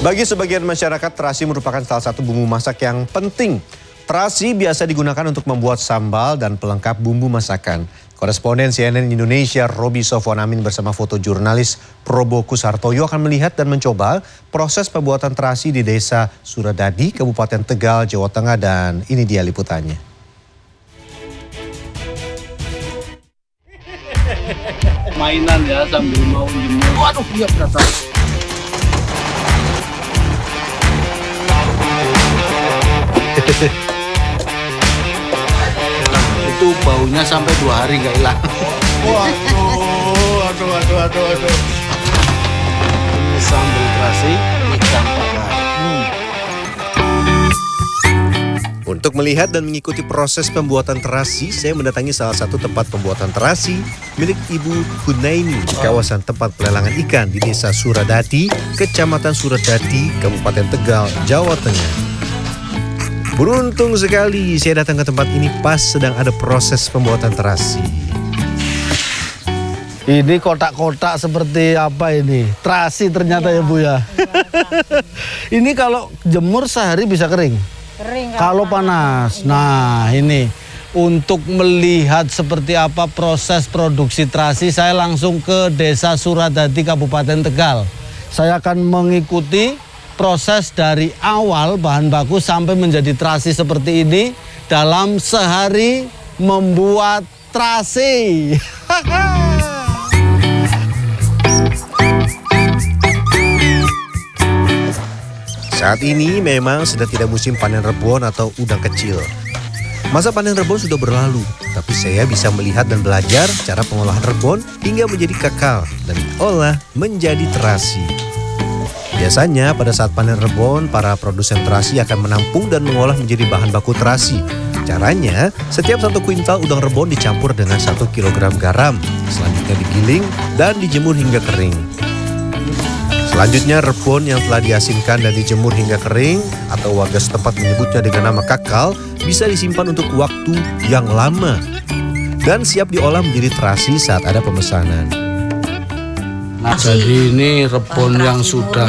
Bagi sebagian masyarakat, terasi merupakan salah satu bumbu masak yang penting. Terasi biasa digunakan untuk membuat sambal dan pelengkap bumbu masakan. Koresponden CNN Indonesia Roby Sofwan Amin bersama fotojurnalis Probo Kusartoyo akan melihat dan mencoba proses pembuatan terasi di Desa Suradadi, Kabupaten Tegal, Jawa Tengah, dan ini dia liputannya. Mainan ya sambil mau jemur. Waduh, ya berat. Itu baunya sampai 2 hari nggak hilang. Waduh. Ini sambal terasi ikan bakar. Untuk melihat dan mengikuti proses pembuatan terasi, saya mendatangi salah satu tempat pembuatan terasi milik Ibu Hunaini di kawasan tempat pelelangan ikan di Desa Suradadi, Kecamatan Suradadi, Kabupaten Tegal, Jawa Tengah. Beruntung sekali saya datang ke tempat ini pas sedang ada proses pembuatan terasi. Ini kotak-kotak seperti apa ini? Terasi ternyata ya Bu ya. Ini kalau jemur sehari bisa kering? Kering kalau panas. Nah ini untuk melihat seperti apa proses produksi terasi, saya langsung ke Desa Suradadi, Kabupaten Tegal. Saya akan mengikuti proses dari awal bahan baku sampai menjadi terasi seperti ini dalam sehari membuat terasi. Saat ini memang sedang tidak musim panen rebon atau udang kecil. Masa panen rebon sudah berlalu, tapi saya bisa melihat dan belajar cara pengolahan rebon hingga menjadi kakal dan diolah menjadi terasi. Biasanya pada saat panen rebon, para produsen terasi akan menampung dan mengolah menjadi bahan baku terasi. Caranya, setiap 1 kuintal udang rebon dicampur dengan 1 kilogram garam. Selanjutnya digiling dan dijemur hingga kering. Selanjutnya rebon yang telah diasinkan dan dijemur hingga kering atau warga setempat menyebutnya dengan nama kakal bisa disimpan untuk waktu yang lama dan siap diolah menjadi terasi saat ada pemesanan. Nah, jadi ini rebon yang sudah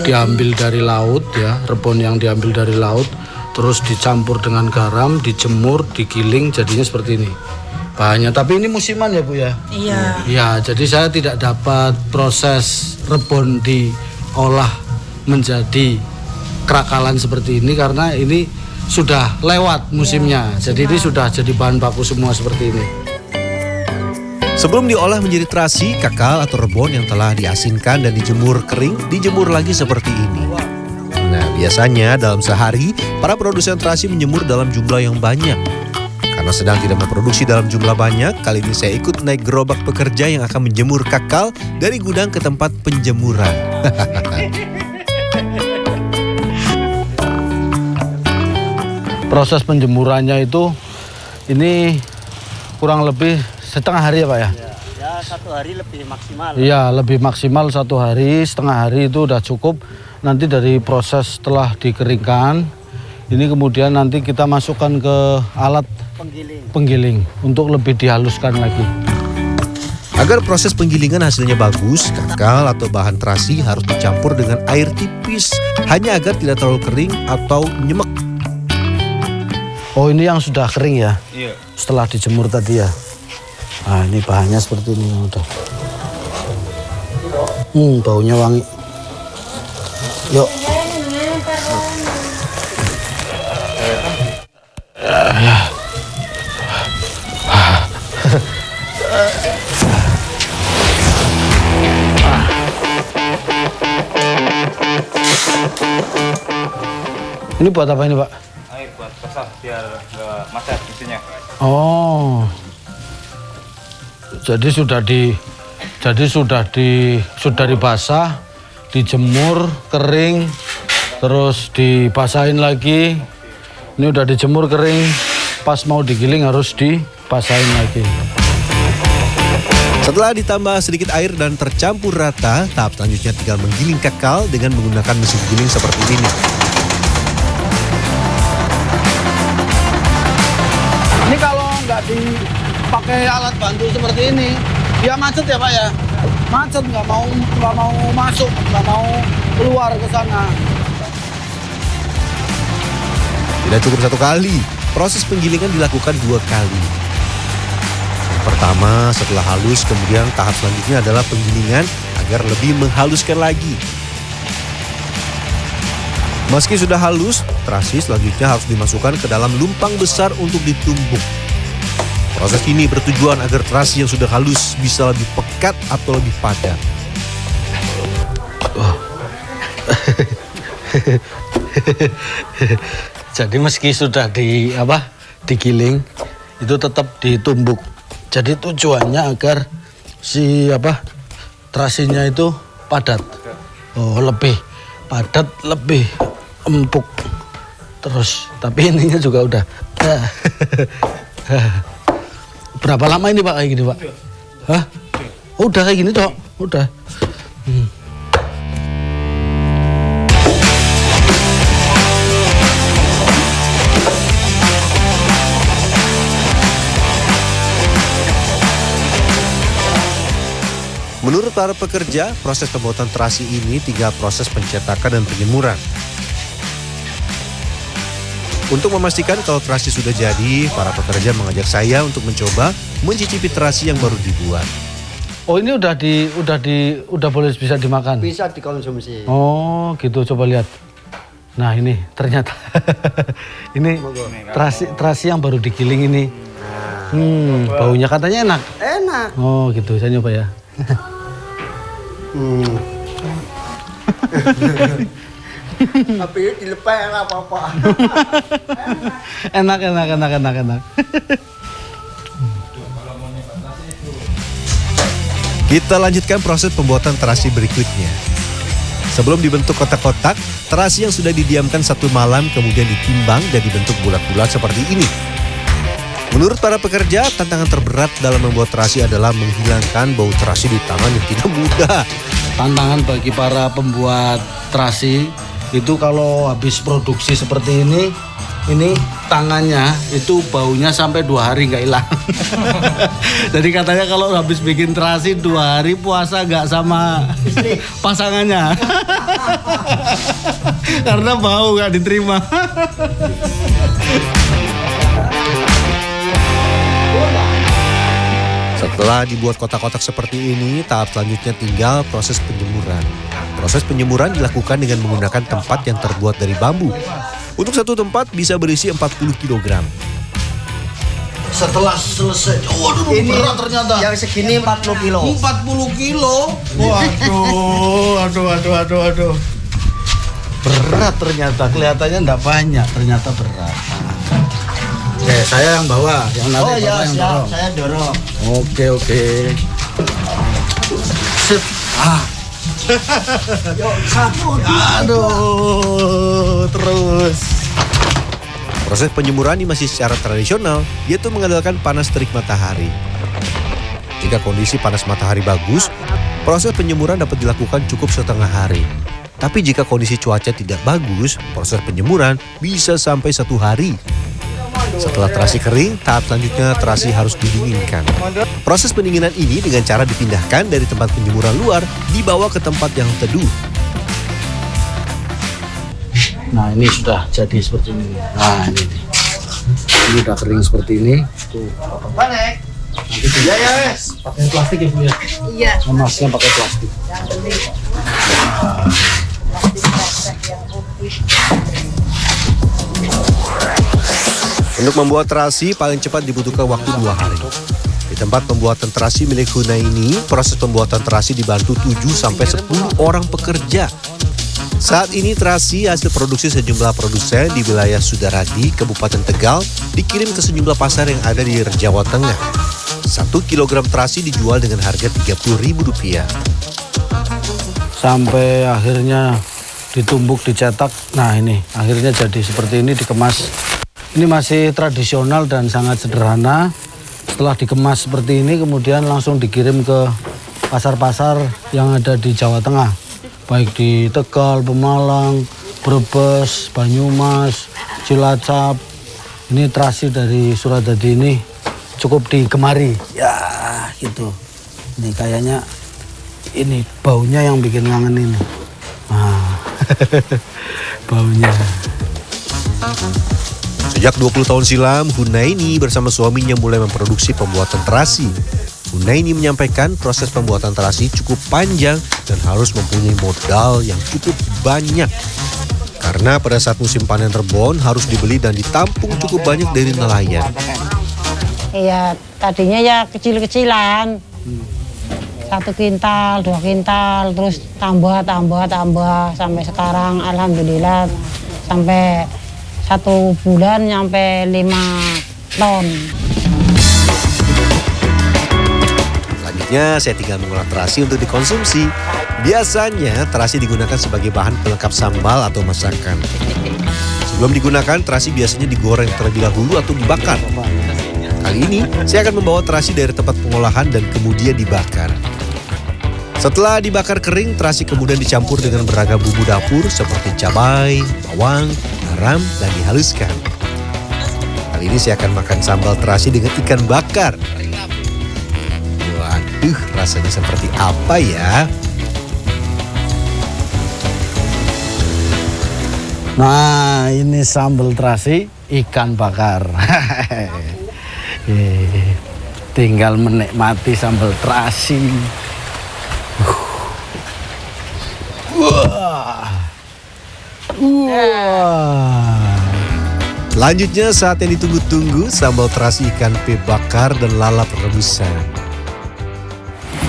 diambil dari laut ya, rebon yang diambil dari laut terus dicampur dengan garam, dijemur, digiling jadinya seperti ini. Bahannya, tapi ini musiman ya Bu ya? Iya. Ya, jadi saya tidak dapat proses rebon diolah menjadi kerakalan seperti ini karena ini sudah lewat musimnya. Jadi ini sudah jadi bahan baku semua seperti ini. Sebelum diolah menjadi terasi, kakal atau rebon yang telah diasinkan dan dijemur kering, dijemur lagi seperti ini. Nah, biasanya dalam sehari, para produsen terasi menjemur dalam jumlah yang banyak. Karena sedang tidak memproduksi dalam jumlah banyak, kali ini saya ikut naik gerobak pekerja yang akan menjemur kakal dari gudang ke tempat penjemuran. Proses penjemurannya itu, ini kurang lebih setengah hari ya Pak ya? Ya 1 hari lebih maksimal. Iya lebih maksimal 1 hari, setengah hari itu udah cukup. Nanti dari proses setelah dikeringkan, ini kemudian nanti kita masukkan ke alat penggiling untuk lebih dihaluskan lagi. Agar proses penggilingan hasilnya bagus, kakal atau bahan terasi harus dicampur dengan air tipis, hanya agar tidak terlalu kering atau nyemek. Oh ini yang sudah kering ya? Iya. Setelah dijemur tadi ya? Nah ini bahannya seperti ini udah. Baunya wangi. Yuk. Ini buat apa ini Pak? Air buat basah biar nggak macet isinya. Oh. Jadi sudah dibasah, dijemur, kering, terus dibasahin lagi. Ini udah dijemur kering, pas mau digiling harus dibasahin lagi. Setelah ditambah sedikit air dan tercampur rata, tahap selanjutnya tinggal menggiling kakal dengan menggunakan mesin giling seperti ini. Ini kalau nggak dipakai alat bantu seperti ini, dia macet ya Pak ya? macet, nggak mau masuk, nggak mau keluar ke sana. Tidak cukup satu kali, proses penggilingan dilakukan 2 kali. Yang pertama, setelah halus, kemudian tahap selanjutnya adalah penggilingan agar lebih menghaluskan lagi. Meski sudah halus, terasi selanjutnya harus dimasukkan ke dalam lumpang besar untuk ditumbuk. Proses ini bertujuan agar terasi yang sudah halus bisa lebih pekat atau lebih padat. Jadi meski sudah digiling, itu tetap ditumbuk. Jadi tujuannya agar si terasinya itu padat. Oh, lebih padat, lebih empuk. Terus, tapi ininya juga udah. Berapa lama ini Pak kayak gini Pak? Hah? Udah kayak gini toh? Udah. Menurut para pekerja, proses pembuatan terasi ini 3 proses pencetakan dan penjemuran. Untuk memastikan kalau terasi sudah jadi, para pekerja mengajak saya untuk mencoba mencicipi terasi yang baru dibuat. Oh, ini udah boleh bisa dimakan? Bisa dikonsumsi. Oh, gitu, coba lihat. Nah, ini ternyata ini terasi yang baru digiling ini. Baunya katanya enak. Enak. Oh, gitu. Saya nyoba ya. Tapi dilepeh lah apa-apa. Enak. Kita lanjutkan proses pembuatan terasi berikutnya. Sebelum dibentuk kotak-kotak, terasi yang sudah didiamkan 1 malam kemudian ditimbang dan dibentuk bulat-bulat seperti ini. Menurut para pekerja, tantangan terberat dalam membuat terasi adalah menghilangkan bau terasi di tangan yang tidak mudah. Tantangan bagi para pembuat terasi itu kalau habis produksi seperti ini tangannya itu baunya sampai 2 hari nggak hilang. Jadi katanya kalau habis bikin terasi 2 hari puasa nggak sama pasangannya. Karena bau nggak diterima. Setelah dibuat kotak-kotak seperti ini, tahap selanjutnya tinggal proses penjemuran. Proses penjemuran dilakukan dengan menggunakan tempat yang terbuat dari bambu. Untuk satu tempat bisa berisi 40 kg. Setelah selesai, waduh Ini berat ternyata. yang segini 40 kilo. 40 kilo. Waduh. Berat ternyata, kelihatannya enggak banyak, ternyata berat. Oke, saya yang bawa, yang nanti Oh ya, Bapak yang siap. dorong. Saya dorong. Oke. Sip. Yuk, 1, 2. Aduh, terus. Proses penjemuran ini masih secara tradisional, yaitu mengandalkan panas terik matahari. Jika kondisi panas matahari bagus, proses penjemuran dapat dilakukan cukup setengah hari. Tapi jika kondisi cuaca tidak bagus, proses penjemuran bisa sampai 1 hari. Setelah terasi kering, tahap selanjutnya terasi harus didinginkan. Proses pendinginan ini dengan cara dipindahkan dari tempat penjemuran luar, dibawa ke tempat yang teduh. Nah, ini sudah jadi seperti ini. Nah, ini. Ini udah kering seperti ini. Tuh, Balik. nanti Ya, wes. pakai plastik ya, Bu ya? Iya. Emasnya pakai plastik. Yang beli plastik kresek yang putih. Untuk membuat terasi paling cepat dibutuhkan waktu 2 hari. Di tempat pembuatan terasi milik Huna ini, proses pembuatan terasi dibantu 7-10 orang pekerja. Saat ini terasi hasil produksi sejumlah produsen di wilayah Sudaradi, Kabupaten Tegal, dikirim ke sejumlah pasar yang ada di Jawa Tengah. 1 kilogram terasi dijual dengan harga Rp30.000. Sampai akhirnya ditumbuk, dicetak. Nah, ini akhirnya jadi seperti ini, dikemas. Ini masih tradisional dan sangat sederhana. Setelah dikemas seperti ini, kemudian langsung dikirim ke pasar-pasar yang ada di Jawa Tengah. Baik di Tegal, Pemalang, Brebes, Banyumas, Cilacap. Ini terasi dari Suradadi ini cukup digemari. Ya, gitu. Ini kayaknya Ini baunya yang bikin kangen ini. Nah, baunya. Sejak 20 tahun silam, Hunaini bersama suaminya mulai memproduksi pembuatan terasi. Hunaini menyampaikan proses pembuatan terasi cukup panjang dan harus mempunyai modal yang cukup banyak. Karena pada saat musim panen rebon harus dibeli dan ditampung cukup banyak dari nelayan. Iya, tadinya ya kecil-kecilan. 1 kintal, 2 kintal, terus tambah sampai sekarang alhamdulillah sampai 1 bulan nyampe 5 ton. Selanjutnya saya tinggal mengolah terasi untuk dikonsumsi. Biasanya terasi digunakan sebagai bahan pelengkap sambal atau masakan. Sebelum digunakan, terasi biasanya digoreng terlebih dahulu atau dibakar. Kali ini saya akan membawa terasi dari tempat pengolahan dan kemudian dibakar. Setelah dibakar kering, terasi kemudian dicampur dengan beragam bumbu dapur seperti cabai, bawang, garam, dan dihaluskan. Kali ini saya akan makan sambal terasi dengan ikan bakar. Waduh, rasanya seperti apa ya? Nah, ini sambal terasi ikan bakar. Tinggal menikmati sambal terasi. Wah. Selanjutnya saat yang ditunggu-tunggu, sambal terasi ikan pe bakar dan lalap rebusan.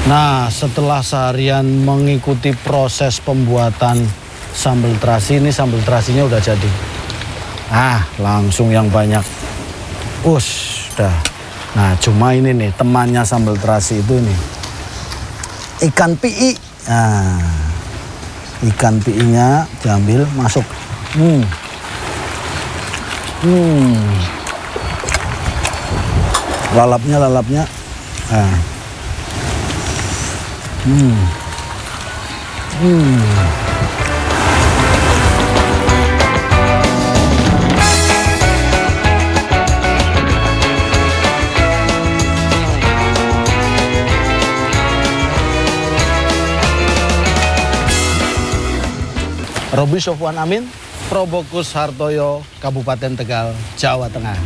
Nah, setelah seharian mengikuti proses pembuatan sambal terasi, ini sambal terasinya udah jadi. Langsung yang banyak. Udah. Nah, cuma ini nih temannya sambal terasi itu nih. Ikan pi. Nah, ikan pi-nya diambil masuk. Lalapnya. Nah. Roby Sofwan Amin, Probokus Hartoyo, Kabupaten Tegal, Jawa Tengah.